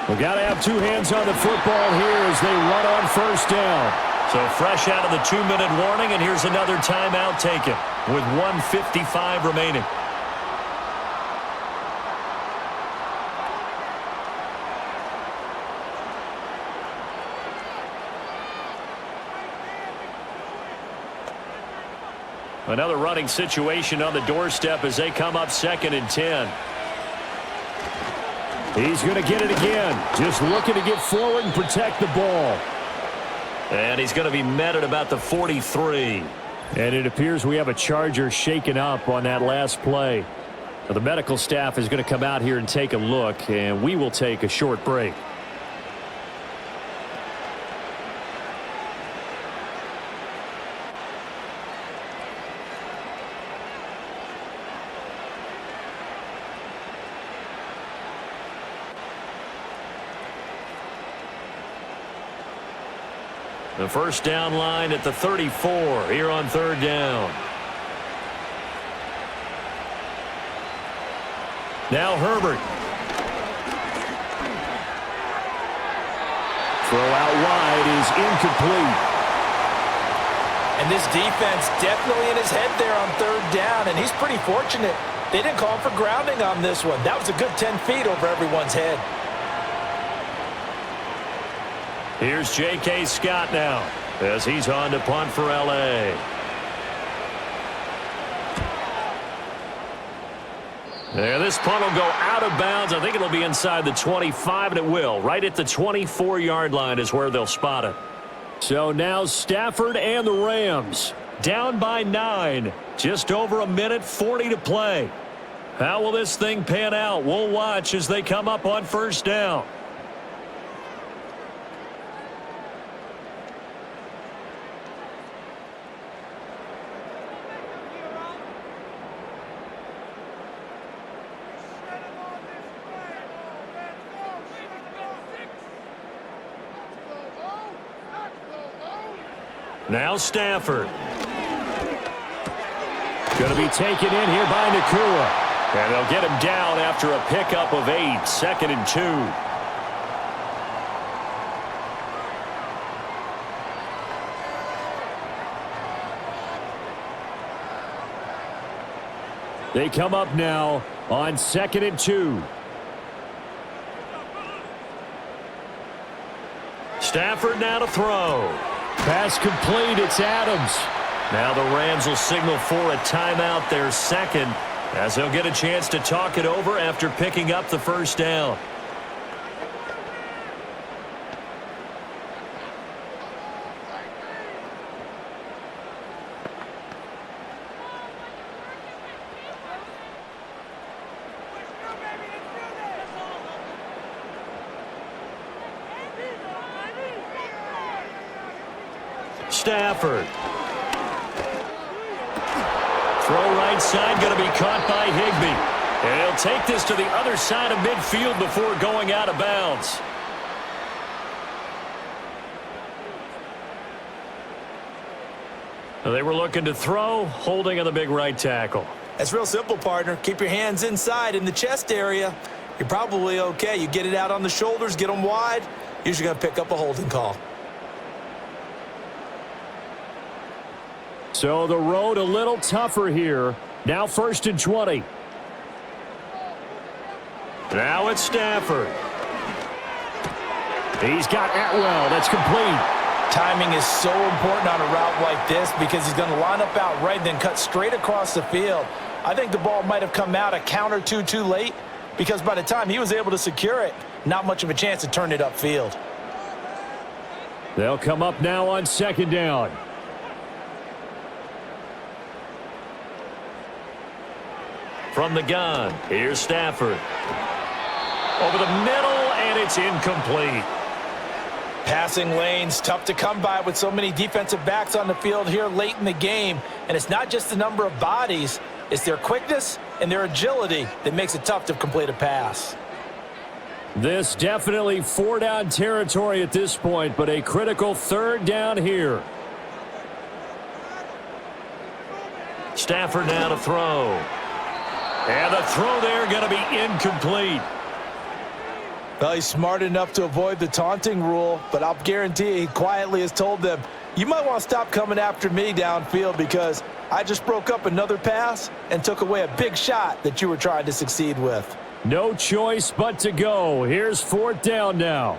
We've got to have 2 hands on the football here as they run on 1st down. So fresh out of the 2-minute warning, and here's another timeout taken with 1:55 remaining. Another running situation on the doorstep as they come up 2nd and 10. He's going to get it again. Just looking to get forward and protect the ball. And he's going to be met at about the 43. And it appears we have a Charger shaken up on that last play. Now, the medical staff is going to come out here and take a look, and we will take a short break. The first down line at the 34 here on third down. Now Herbert. Throw out wide is incomplete. And this defense definitely in his head there on third down, and he's pretty fortunate. They didn't call him for grounding on this one. That was a good 10 feet over everyone's head. Here's J.K. Scott now as he's on to punt for L.A. And this punt will go out of bounds. I think it'll be inside the 25, and it will. Right at the 24-yard line is where they'll spot it. So now Stafford and the Rams down by 9. Just over a minute, 40 to play. How will this thing pan out? We'll watch as they come up on first down. Now Stafford. Going to be taken in here by Nakua. And they'll get him down after a pickup of 8. 2nd and 2. They come up now on 2nd and 2. Stafford now to throw. Pass complete. It's Adams. Now the Rams will signal for a timeout, their second, as they'll get a chance to talk it over after picking up the first down. Stafford. Throw right side, going to be caught by Higbee. And he'll take this to the other side of midfield before going out of bounds. They were looking to throw, holding on the big right tackle. That's real simple, partner. Keep your hands inside in the chest area. You're probably okay. You get it out on the shoulders, get them wide. Usually going to pick up a holding call. So the road a little tougher here. Now 1st and 20. Now it's Stafford. He's got Atwell. That's complete. Timing is so important on a route like this because he's going to line up out right and then cut straight across the field. I think the ball might have come out a count or two too late because by the time he was able to secure it, not much of a chance to turn it upfield. They'll come up now on 2nd down. From the gun, here's Stafford. Over the middle, and it's incomplete. Passing lanes, tough to come by with so many defensive backs on the field here late in the game. And it's not just the number of bodies, it's their quickness and their agility that makes it tough to complete a pass. This definitely 4-down territory at this point, but a critical 3rd down here. Stafford now to throw. And the throw there going to be incomplete. Well, he's smart enough to avoid the taunting rule, but I'll guarantee he quietly has told them, you might want to stop coming after me downfield because I just broke up another pass and took away a big shot that you were trying to succeed with. No choice but to go. Here's 4th down now.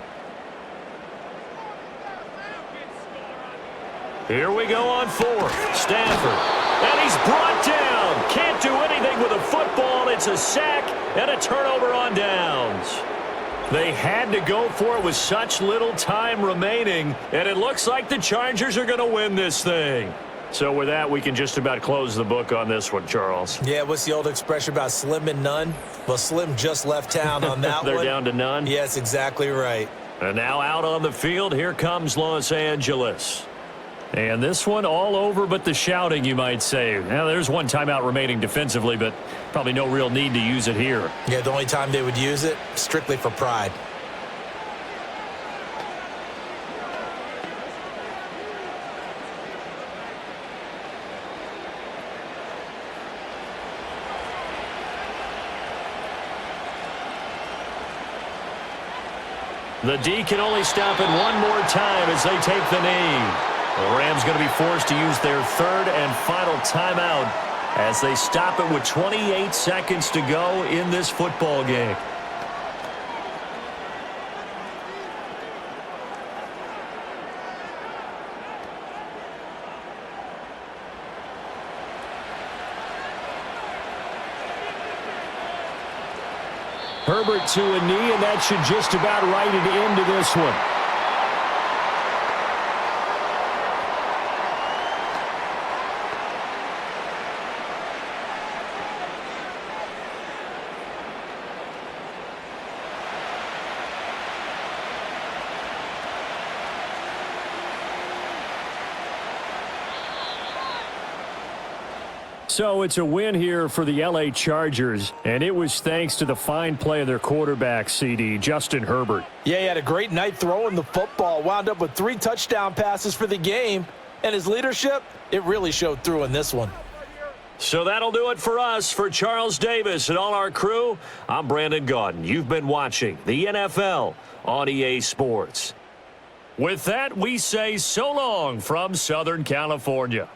Here we go on 4th. Stafford. And he's brought down. Can't do anything with a football. It's a sack and a turnover on downs. They had to go for it with such little time remaining, and it looks like the Chargers are going to win this thing. So with that, we can just about close the book on this one, Charles. Yeah, what's the old expression about slim and none? Well, Slim just left town on that They're one. down to none? Yes, exactly right. And now out on the field, here comes Los Angeles. And this one all over but the shouting, you might say. Now, there's one timeout remaining defensively, but probably no real need to use it here. Yeah, the only time they would use it, strictly for pride. The D can only stop it one more time as they take the knee. The Rams going to be forced to use their third and final timeout as they stop it with 28 seconds to go in this football game. Herbert to a knee, and that should just about write it into this one. So it's a win here for the L.A. Chargers, and it was thanks to the fine play of their quarterback, CD, Justin Herbert. Yeah, he had a great night throwing the football, wound up with 3 touchdown passes for the game, and his leadership, it really showed through in this one. So that'll do it for us. For Charles Davis and all our crew, I'm Brandon Gaudin. You've been watching the NFL on EA Sports. With that, we say so long from Southern California.